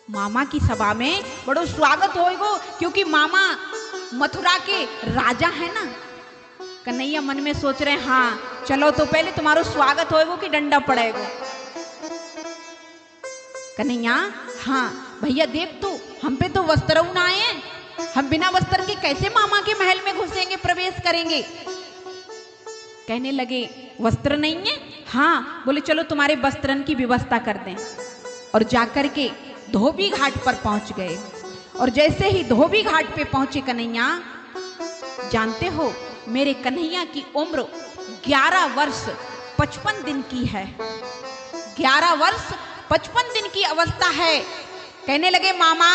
मामा की सभा में बड़ो स्वागत होएगो, क्योंकि मामा मथुरा के राजा है ना। कन्हैया मन में सोच रहे हाँ चलो तो पहले तुम्हारो स्वागत होएगो कि डंडा पड़ेगो। कन्हैया हाँ भैया देख तू हम पे तो वस्त्र न आए हैं, हम बिना वस्त्र के कैसे मामा के महल में घुसेंगे प्रवेश करेंगे। कहने लगे वस्त्र नहीं है? हाँ। बोले चलो तुम्हारे वस्त्रन की व्यवस्था कर दें। और जाकर के धोबी घाट पर पहुंच गए। और जैसे ही धोबी घाट पे पहुंचे कन्हैया, जानते हो मेरे कन्हैया की उम्र 11 वर्ष 55 दिन की है। 11 वर्ष 55 दिन की अवस्था है। कहने लगे मामा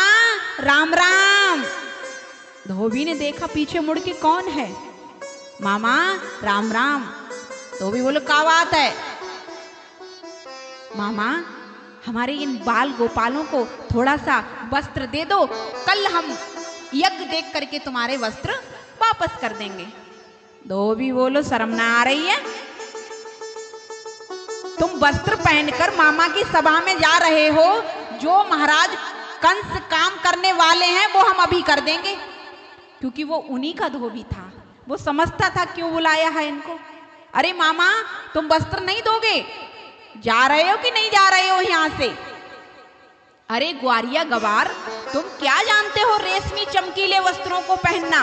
राम राम। धोबी ने देखा पीछे मुड़ के कौन है। मामा राम राम। धोबी बोले क्या बात है? मामा हमारे इन बाल गोपालों को थोड़ा सा वस्त्र दे दो, कल हम यज्ञ देख करके तुम्हारे वस्त्र वापस कर देंगे। धोबी बोलो शर्म ना आ रही है? तुम वस्त्र पहनकर मामा की सभा में जा रहे हो, जो महाराज कंस काम करने वाले हैं वो हम अभी कर देंगे। क्योंकि वो उन्हीं का धोबी था, वो समझता था क्यों बुलाया है इनको। अरे मामा तुम वस्त्र नहीं दोगे? जा रहे हो कि नहीं जा रहे हो यहां से? अरे ग्वारिया गवार तुम क्या जानते हो रेशमी चमकीले वस्त्रों को पहनना।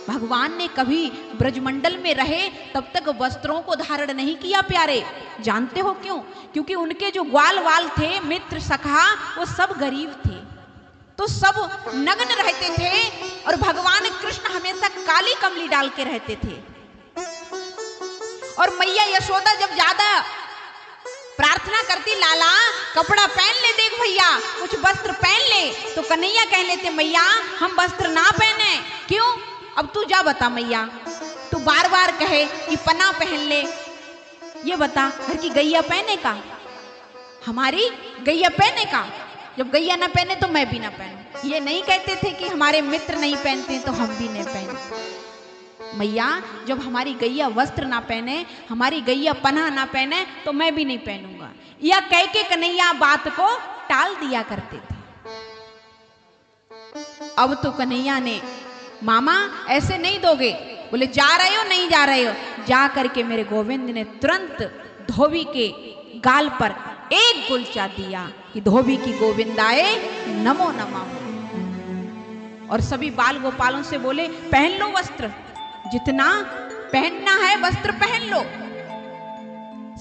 भगवान ने कभी ब्रजमंडल में रहे तब तक वस्त्रों को धारण नहीं किया प्यारे। जानते हो क्यों? क्योंकि उनके जो ग्वाल वाल थे, मित्र सखा, वो सब गरीब थे, तो सब नग्न रहते थे। और भगवान कृष्ण हमेशा काली कमली डाल के रहते थे। और मैया यशोदा जब ज्यादा प्रार्थना करती लाला कपड़ा पहन ले, देख भैया कुछ वस्त्र पहन ले, तो कन्हैया कह लेते मैया हम वस्त्र ना पहने। क्यों? अब तू जा बता मैया, तू बार बार कहे कि पन्ना पहन ले, ये बता घर की गैया पहने का, हमारी गैया पहने का? जब गैया ना पहने तो मैं भी ना पहनूं। ये नहीं कहते थे कि हमारे मित्र नहीं पहनते तो हम भी नहीं पहने। मैया जब हमारी गैया वस्त्र ना पहने, हमारी गैया पन्ना ना पहने तो मैं भी नहीं पहनूंगा। या कह के कन्हैया बात को टाल दिया करते थे। अब तो कन्हैया ने मामा ऐसे नहीं दोगे? बोले जा रहे हो नहीं जा रहे हो? जा करके मेरे गोविंद ने तुरंत धोबी के गाल पर एक गुलचा दिया कि धोबी की गोविंदाए नमो नमः। और सभी बाल गोपालों से बोले पहन लो वस्त्र, जितना पहनना है वस्त्र पहन लो।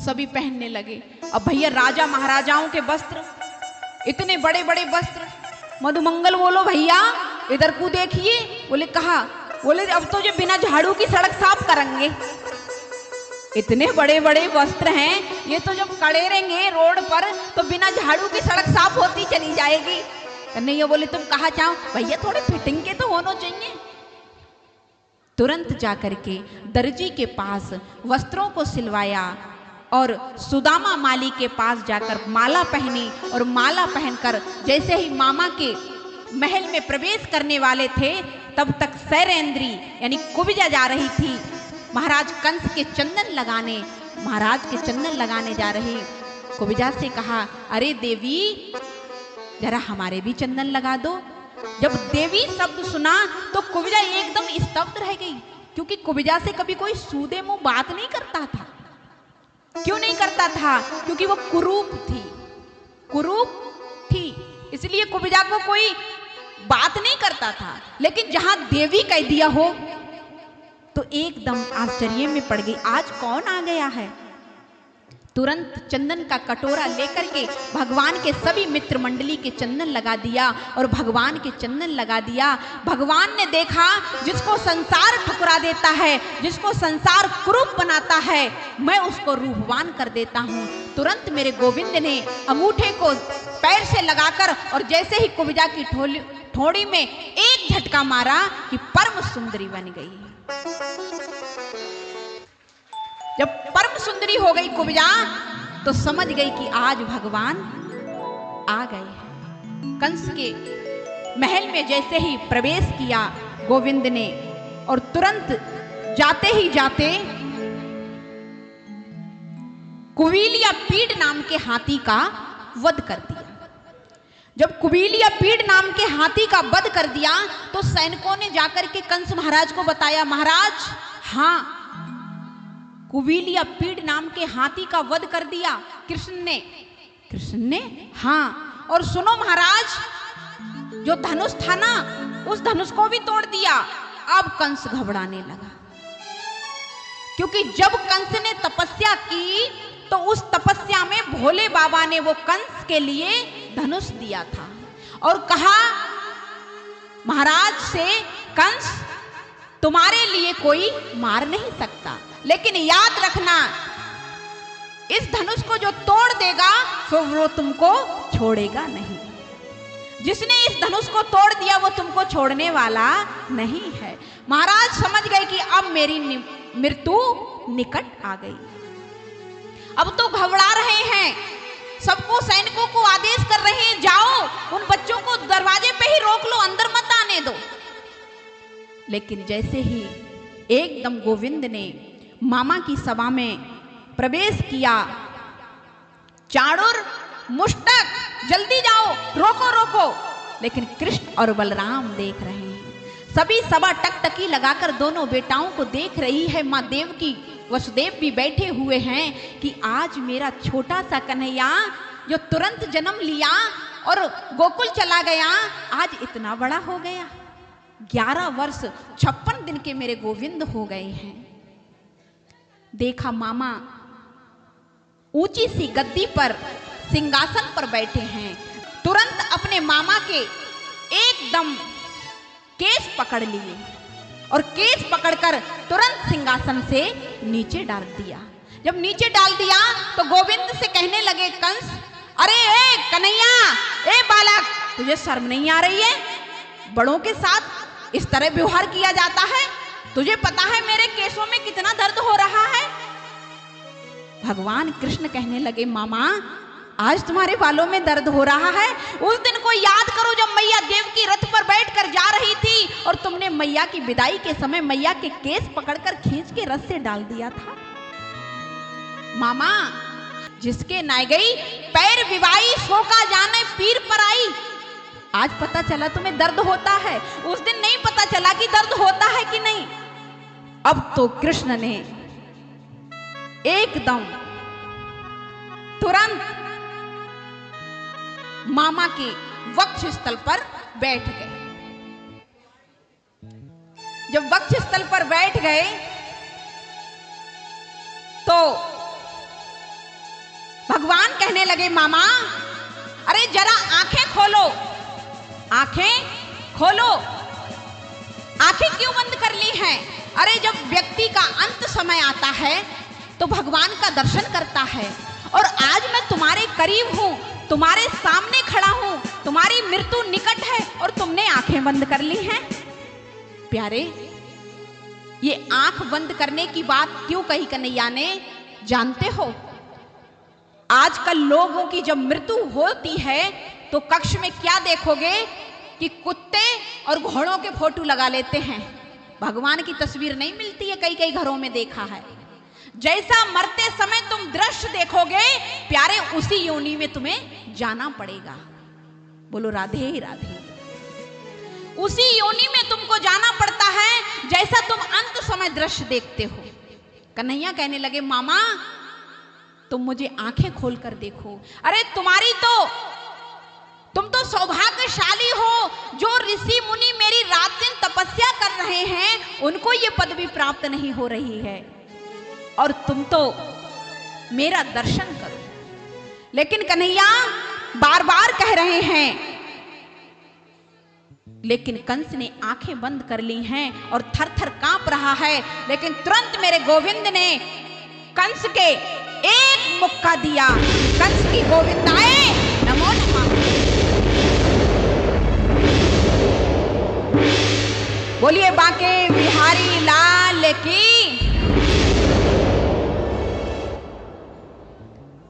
सभी पहनने लगे। अब भैया राजा महाराजाओं के वस्त्र, इतने बड़े बड़े वस्त्र। मधुमंगल बोलो भैया इधर को देखिए। बोले कहा? बोले अब तो जो बिना झाड़ू की सड़क साफ करेंगे। इतने बड़े बड़े वस्त्र हैं, ये तो जब कड़ेरेंगे रोड पर तो बिना झाड़ू की सड़क साफ होती चली जाएगी। कन्हैया बोले तुम कहा चाहो? भैया थोड़े फिटिंग के तो होना चाहिए। तुरंत जाकर के दर्जी के पास वस्त्रों को सिलवाया और सुदामा माली के पास जाकर माला पहनी। और माला पहनकर जैसे ही मामा के महल में प्रवेश करने वाले थे, तब तक सैरेंद्री यानी कुब्जा जा रही थी महाराज कंस के चंदन लगाने। महाराज के चंदन लगाने जा रही कुब्जा से कहा अरे देवी जरा हमारे भी चंदन लगा दो। जब देवी शब्द सुना तो कुब्जा एकदम स्तब्ध रह गई, क्योंकि कुब्जा से कभी कोई सूदे मुंह बात नहीं करता था। क्यों नहीं करता था? क्योंकि वो कुरूप थी, कुरूप थी, इसलिए कुब्जा को कोई बात नहीं करता था। लेकिन जहां देवी कह दिया हो तो एकदम आश्चर्य में पड़ गई, आज कौन आ गया है। तुरंत चंदन का कटोरा लेकर के भगवान के सभी मित्र मंडली के चंदन लगा दिया और भगवान के चंदन लगा दिया। भगवान ने देखा जिसको संसार ठुकरा देता है, जिसको संसार कुरूप बनाता है, मैं उसको रूपवान कर देता हूँ। तुरंत मेरे गोविंद ने अंगूठे को पैर से लगाकर और जैसे ही कुब्जा की ठोड़ी में एक झटका मारा कि परम सुंदरी बन गई। जब परम सुंदरी हो गई कुब्जा तो समझ गई कि आज भगवान आ गए हैं। कंस के महल में जैसे ही प्रवेश किया गोविंद ने, और तुरंत जाते ही जाते कुविल या पीड़ नाम के हाथी का वध कर दिया। जब कुबील या पीड़ नाम के हाथी का वध कर दिया तो सैनिकों ने जाकर के कंस महाराज को बताया, महाराज हाँ, कुबील या पीड़ नाम के हाथी का वध कर दिया कृष्ण ने हाँ, और सुनो महाराज, जो धनुष था ना, उस धनुष को भी तोड़ दिया। अब कंस घबराने लगा, क्योंकि जब कंस ने तपस्या की तो उस तपस्या में भोले बाबा ने वो कंस के लिए धनुष दिया था और कहा महाराज से, कंस तुम्हारे लिए कोई मार नहीं सकता, लेकिन याद रखना इस धनुष को जो तोड़ देगा तो वो तुमको छोड़ेगा नहीं। जिसने इस धनुष को तोड़ दिया वो तुमको छोड़ने वाला नहीं है। महाराज समझ गए कि अब मेरी मृत्यु निकट आ गई। अब तो घबरा रहे हैं, सबको सैनिकों को आदेश कर रहे हैं, जाओ उन बच्चों को दरवाजे पे ही रोक लो, अंदर मत आने दो। लेकिन जैसे ही एकदम गोविंद ने मामा की सभा में प्रवेश किया, चाणूर मुष्टक जल्दी जाओ, रोको रोको। लेकिन कृष्ण और बलराम देख रहे हैं। सभी सभा टकटकी लगाकर दोनों बेटाओं को देख रही है। माँ देवकी, वसुदेव भी बैठे हुए हैं कि आज मेरा छोटा सा कन्हैया जो तुरंत जन्म लिया और गोकुल चला गया, आज इतना बड़ा हो गया। 11 वर्ष 56 दिन के मेरे गोविंद हो गए हैं। देखा मामा ऊंची सी गद्दी पर सिंहासन पर बैठे हैं। तुरंत अपने मामा के एकदम केस पकड़ लिए और केस पकड़कर तुरंत सिंहासन से नीचे डाल दिया। जब नीचे डाल दिया तो गोविंद से कहने लगे कंस, अरे ए कन्हैया, ए बालक, तुझे शर्म नहीं आ रही है? बड़ों के साथ इस तरह व्यवहार किया जाता है? तुझे पता है मेरे केसों में कितना दर्द हो रहा है? भगवान कृष्ण कहने लगे, मामा आज तुम्हारे बालों में दर्द हो रहा है? उस दिन को याद करो जब मैया देवकी रथ पर बैठकर जा रही थी और तुमने मैया की विदाई के समय मैया के केस पकड़कर खींच के रथ से डाल दिया था। मामा जिसके नाय गई पैर विवाई, शोका जाने पीर पर आई। आज पता चला तुम्हें दर्द होता है, उस दिन नहीं पता चला कि दर्द होता है कि नहीं। अब तो कृष्ण ने एकदम तुरंत मामा के वक्ष स्थल पर बैठ गए। जब वक्ष स्थल पर बैठ गए तो भगवान कहने लगे, मामा अरे जरा आंखें खोलो, आंखें खोलो। आंखें क्यों बंद कर ली हैं? अरे जब व्यक्ति का अंत समय आता है तो भगवान का दर्शन करता है, और आज मैं तुम्हारे करीब हूं, तुम्हारे सामने खड़ा हूं, तुम्हारी मृत्यु निकट है और तुमने आंखें बंद कर ली हैं। प्यारे, ये आंख बंद करने की बात क्यों कही कन्हैया ने, जानते हो? आजकल लोगों की जब मृत्यु होती है तो कक्ष में क्या देखोगे कि कुत्ते और घोड़ों के फोटो लगा लेते हैं। भगवान की तस्वीर नहीं मिलती है, कई कई घरों में देखा है। जैसा मरते समय तुम दृश्य देखोगे प्यारे, उसी योनि में तुम्हें जाना पड़ेगा। बोलो राधे राधे। उसी योनि में तुमको जाना पड़ता है जैसा तुम अंत समय दृश्य देखते हो। कन्हैया कहने लगे, मामा तुम मुझे आंखें खोलकर देखो। अरे तुम तो सौभाग्यशाली हो, जो ऋषि मुनि मेरी रात दिन तपस्या कर रहे हैं उनको ये पदवी प्राप्त नहीं हो रही है, और तुम तो मेरा दर्शन करो। लेकिन कन्हैया बार बार कह रहे हैं, लेकिन कंस ने आंखें बंद कर ली हैं और थर थर कांप रहा है। लेकिन तुरंत मेरे गोविंद ने कंस के एक मुक्का दिया। कंस की गोविंदाए नमो नमः। बोलिए बांके बिहारी लाल की।